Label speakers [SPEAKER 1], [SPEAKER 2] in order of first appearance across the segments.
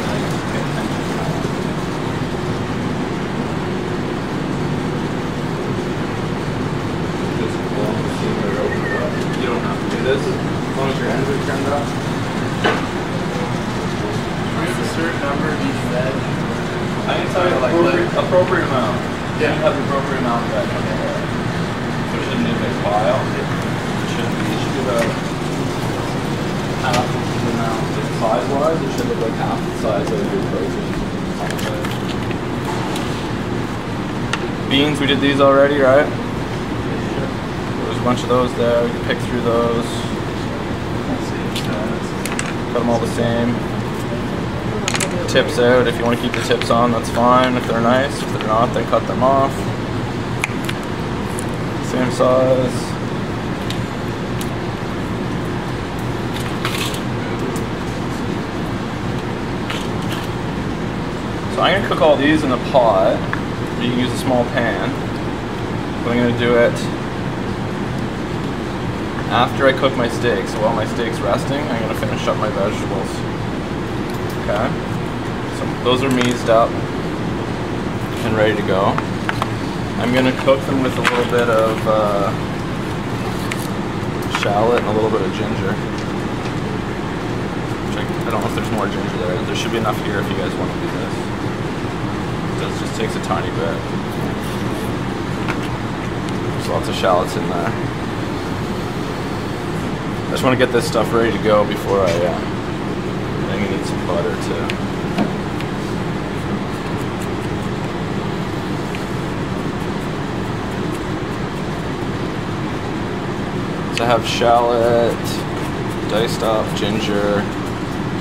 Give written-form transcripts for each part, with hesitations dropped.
[SPEAKER 1] that I can pay attention to. Just blow the steam right over it up. You don't have to do this as long as your ends are turned up.
[SPEAKER 2] There's a certain number of each veg.
[SPEAKER 1] I can tell you like appropriate amount.
[SPEAKER 2] Yeah.
[SPEAKER 1] You have the appropriate amount of veg on there. So it shouldn't be a big pile. It shouldn't be. It should be about half the amount. Size-wise, it should look like half the size of your protein on the veg. Beans, we did these already, right? There's a bunch of those there. We can pick through those. Cut them all the same. Tips out. If you want to keep the tips on, that's fine. If they're nice. If they're not, then cut them off. Same size. So I'm going to cook all these in a pot. You can use a small pan. But I'm going to do it after I cook my steak. So while my steak's resting, I'm going to finish up my vegetables. Okay? So those are meased up and ready to go. I'm going to cook them with a little bit of shallot and a little bit of ginger. I don't know if there's more ginger there. There should be enough here if you guys want to do this. It just takes a tiny bit. There's lots of shallots in there. I just want to get this stuff ready to go before I think I need some butter too. So I have shallot, diced up, ginger,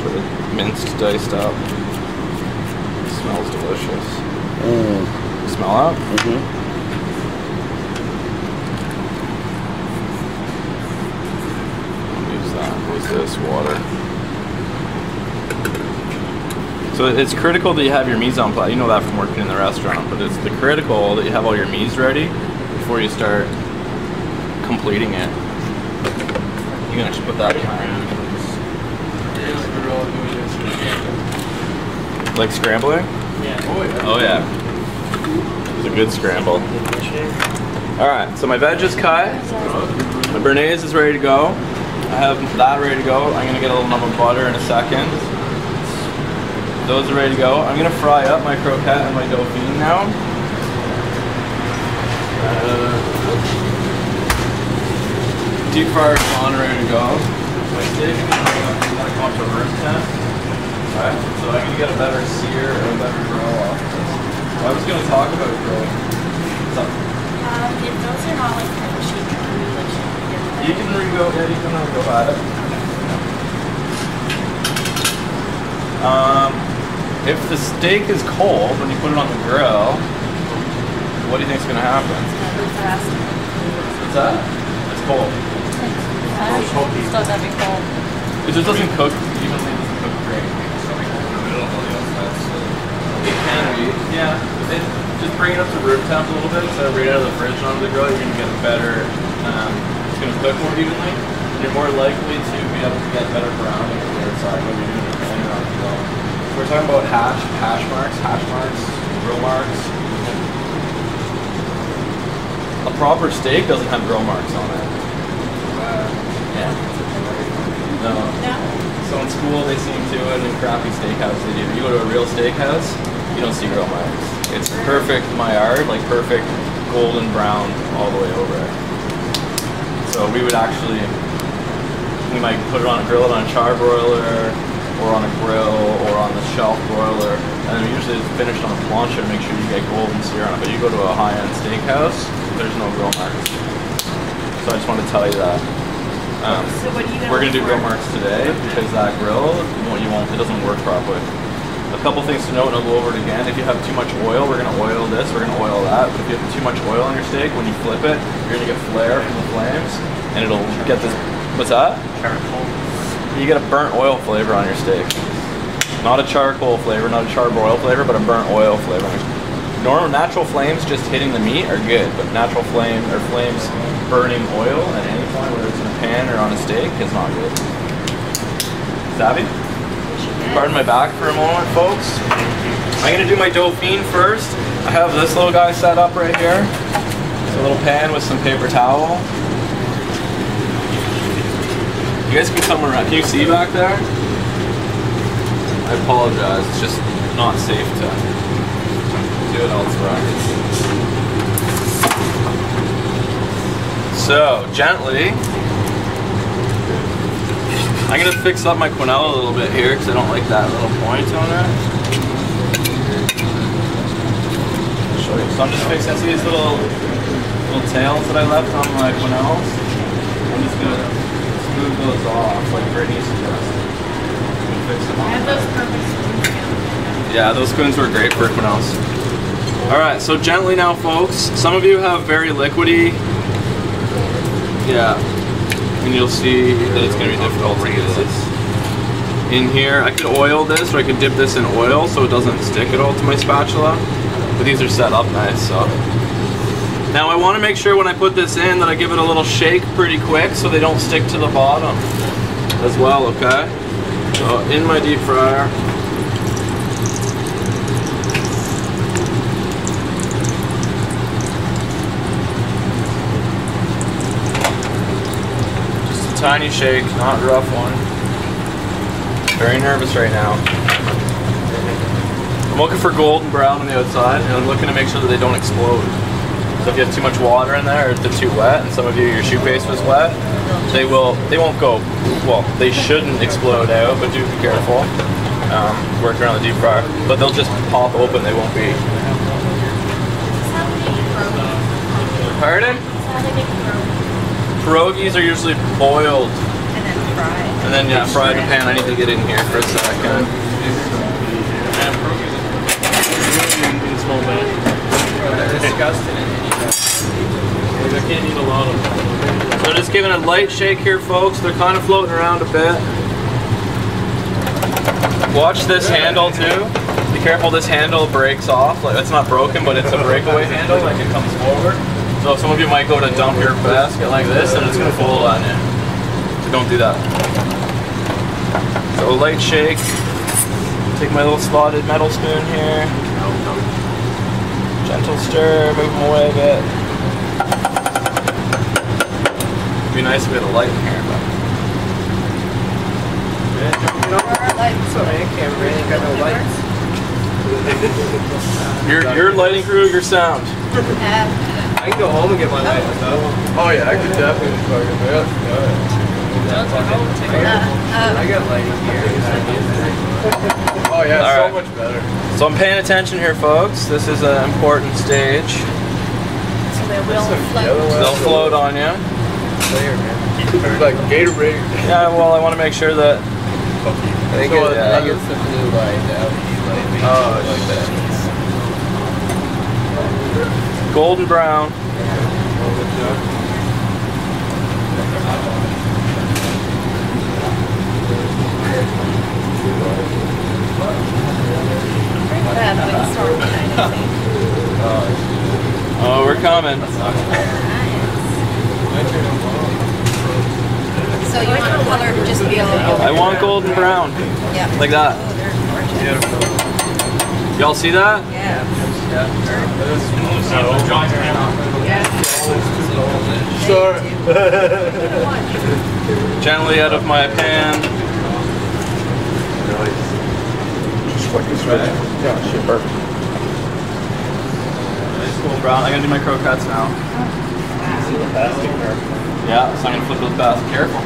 [SPEAKER 1] sort of minced, diced up. It smells delicious. Smell that? Use that. What's this? Water. So it's critical that you have your mise en place. You know that from working in the restaurant, but it's critical that you have all your mise ready before you start completing it. You can actually put that behind. Like scrambling?
[SPEAKER 2] Yeah.
[SPEAKER 1] Oh yeah. It's a good scramble. Alright, so my veg is cut. My béarnaise is ready to go. I have that ready to go. I'm gonna get a little nub of butter in a second. Those are ready to go. I'm gonna fry up my croquette and my dauphine now. Deep fryer on, ready to go. My steak is gonna come up to room temp. Alright, so I'm gonna get a better sear or a better grill off this. I was gonna talk about grilling. What's up?
[SPEAKER 3] If those are not like kind of sheet,
[SPEAKER 1] You can re-go, yeah, you can re-go at it. If the steak is cold when you put it on the grill, what do you think is gonna happen? What's that? It's cold.
[SPEAKER 3] It's still gonna be cold.
[SPEAKER 1] It just doesn't cook evenly, it doesn't cook great. It can be, yeah. Just bring it up to room temp a little bit instead of right out of the fridge and onto the grill. You're gonna get a better, it's gonna cook more evenly. And you're more likely to be able to get better browning on the outside when you're doing it on the grill. So we're talking about hash marks, grill marks. A proper steak doesn't have grill marks on it. Yeah. No. So in school they seem to, and in crappy steakhouse they do. You go to a real steakhouse, you don't see grill marks. It's perfect Maillard, like perfect golden brown all the way over it. So we would actually, we might put it on a grill, on a char broiler, or on a grill, or on the shelf broiler, and usually it's finished on a plancha to make sure you get golden sear on it. But you go to a high-end steakhouse, there's no grill marks. So I just want to tell you that.
[SPEAKER 3] So what do you
[SPEAKER 1] We're going to do grill marks today because that grill, it doesn't work properly. A couple things to note, and I'll go over it again. If you have too much oil, we're going to oil this, we're going to oil that. But if you have too much oil on your steak, when you flip it, you're going to get flare from the flames, and it'll get this, what's that? Charcoal. You get a burnt oil flavor on your steak. Not a charcoal flavor, not a charbroil flavor, but a burnt oil flavor. Normal natural flames just hitting the meat are good, but natural flame or flames burning oil at any point, whether it's in a pan or on a steak, is not good. Savvy? Pardon my back for a moment, folks. I'm gonna do my Dauphine first. I have this little guy set up right here. It's a little pan with some paper towel. You guys can come around. Can you see back there? I apologize. It's just not safe to do it elsewhere. So, gently. I'm going to fix up my quenelle a little bit here because I don't like that little point on it. So I'm just fixing, see these little tails that I left on my quenelles? I'm just going to smooth those off like Brittany suggested. Fix them off. Yeah, those spoons were great for quenelles. Alright, so gently now, folks. Some of you have very liquidy. Yeah. And you'll see that it's going to be difficult to get this in here. I could oil this, or I could dip this in oil so it doesn't stick at all to my spatula. But these are set up nice, so. Now I want to make sure when I put this in that I give it a little shake pretty quick so they don't stick to the bottom as well, okay? So in my deep fryer. Tiny shake, not a rough one. Very nervous right now. I'm looking for golden brown on the outside, and I'm looking to make sure that they don't explode. So if you have too much water in there, or if they're too wet, and some of you, your shoe base was wet, they won't go, well, they shouldn't explode out, but do be careful. Work around the deep fryer. But they'll just pop open, they won't be. Pardon? Pierogies are usually boiled.
[SPEAKER 3] And then fried.
[SPEAKER 1] And then, yeah, fried in the pan. I need to get in here for a second.
[SPEAKER 2] I can't eat a lot of them.
[SPEAKER 1] So just giving a light shake here, folks. They're kind of floating around a bit. Watch this handle, too. Be careful, this handle breaks off. Like, it's not broken, but it's a breakaway handle. Like, it comes forward. So some of you might go to dump your basket like this and it's going to fold on you. So don't do that. So a light shake. Take my little slotted metal spoon here. Gentle stir, move them away a bit. It'd be nice if we had a light in here, but. Your lighting crew, your sound.
[SPEAKER 2] I can go home and get my light myself. Oh yeah, I could definitely fucking do it. I got lighting here. Oh yeah, it's so much better.
[SPEAKER 1] So I'm paying attention here, folks. This is an important stage.
[SPEAKER 3] So they will float.
[SPEAKER 1] They'll float on you.
[SPEAKER 2] It's like Gatorade.
[SPEAKER 1] Yeah, well, I want to make sure that.
[SPEAKER 2] I get the blue light, LED light. Oh, like that.
[SPEAKER 1] Golden brown. Oh, we're coming.
[SPEAKER 3] So you want the color to just be a little.
[SPEAKER 1] I want golden brown.
[SPEAKER 3] Yeah.
[SPEAKER 1] Like that. Y'all see that?
[SPEAKER 3] Yeah.
[SPEAKER 2] Sorry.
[SPEAKER 1] Gently out of my pan.
[SPEAKER 2] Yeah, shit, perfect.
[SPEAKER 1] Nice golden brown. I'm gonna do my croquettes now. Yeah, so I'm gonna flip those basket. Careful.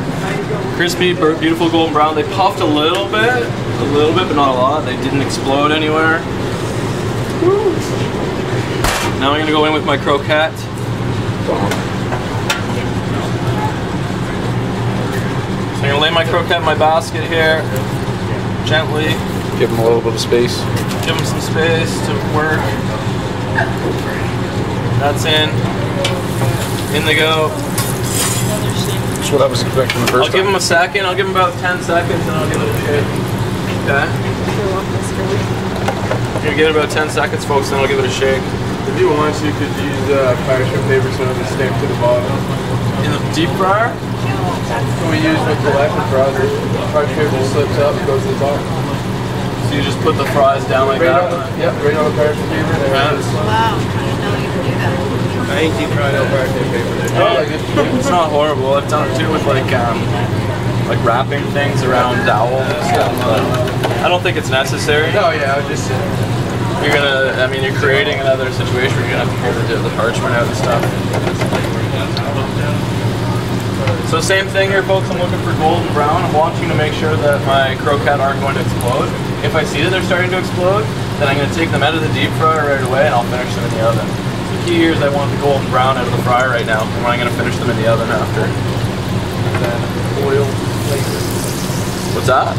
[SPEAKER 1] Crispy, beautiful golden brown. They puffed a little bit, but not a lot. They didn't explode anywhere. Woo. Now I'm gonna go in with my croquette. So I'm gonna lay my croquette in my basket here, gently.
[SPEAKER 2] Give them a little bit of space.
[SPEAKER 1] Give them some space to work. That's in. In they go.
[SPEAKER 2] That's what I was expecting the first
[SPEAKER 1] I'll give them a second. I'll give them about 10 seconds and I'll give it a shake. Okay? I'm gonna give it about 10 seconds, folks, then I'll give it a shake.
[SPEAKER 2] If you want, you could use parchment paper so it's stamped to the bottom.
[SPEAKER 1] In the deep fryer?
[SPEAKER 2] So we use with the electric browser. Parchment paper slips up, goes to the bottom.
[SPEAKER 1] So you just put the fries down like that?
[SPEAKER 2] Yep, right on the parchment paper. There it is.
[SPEAKER 3] Wow, I didn't know you could do that.
[SPEAKER 2] I ain't deep fried on parchment paper.
[SPEAKER 1] It's not horrible. I've done it too with like wrapping things around dowels and stuff. I don't think it's necessary.
[SPEAKER 2] No, yeah, I was just
[SPEAKER 1] You're gonna, I mean, you're creating another situation where you're gonna have to pull the parchment out and stuff. So same thing here, folks. I'm looking for golden brown. I'm watching to make sure that my croquette aren't going to explode. If I see that they're starting to explode, then I'm going to take them out of the deep fryer right away and I'll finish them in the oven. So the key here is I want the golden brown out of the fryer right now, and I'm going to finish them in the oven after.
[SPEAKER 2] oil flavor.
[SPEAKER 1] What's that?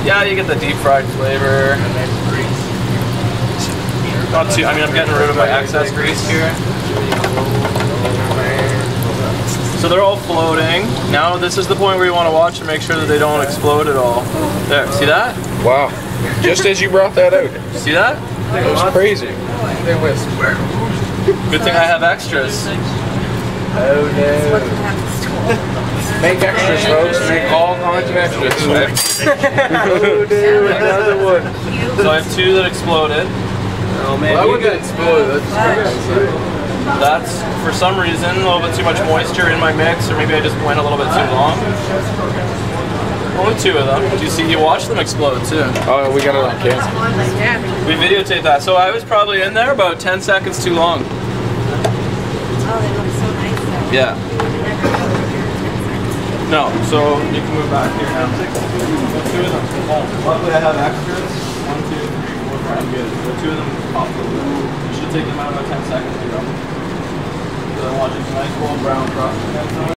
[SPEAKER 1] Yeah, you get the deep fried flavor.
[SPEAKER 2] And then grease.
[SPEAKER 1] Not too. I mean, I'm getting rid of my excess grease here. So they're all floating. Now this is the point where you want to watch and make sure that they don't explode at all. There, see that?
[SPEAKER 2] Wow. Just as you brought that out.
[SPEAKER 1] See that?
[SPEAKER 2] It was crazy. They whisper.
[SPEAKER 1] Good thing I have extras.
[SPEAKER 2] Oh no. Make extras, folks. Make all kinds of extras. Oh no, another one.
[SPEAKER 1] So I have 2 that exploded.
[SPEAKER 2] Oh man, well, I wouldn't get exploded.
[SPEAKER 1] That's, for some reason, a little bit too much moisture in my mix, or maybe I just went a little bit too long. Only 2 of them. Do you see? You watch them explode too.
[SPEAKER 2] Oh, we got it on camera.
[SPEAKER 3] Yeah.
[SPEAKER 1] We videotaped that. So I was probably in there about 10 seconds too long.
[SPEAKER 3] Oh, they look so nice though.
[SPEAKER 1] Yeah. No, so you can move back here now. 2 of them. Luckily I have extras. 1, 2, 3, 4, 5. Good. So 2 of them pop a little bit. You should take them out about 10 seconds. So I want just a nice golden brown crust.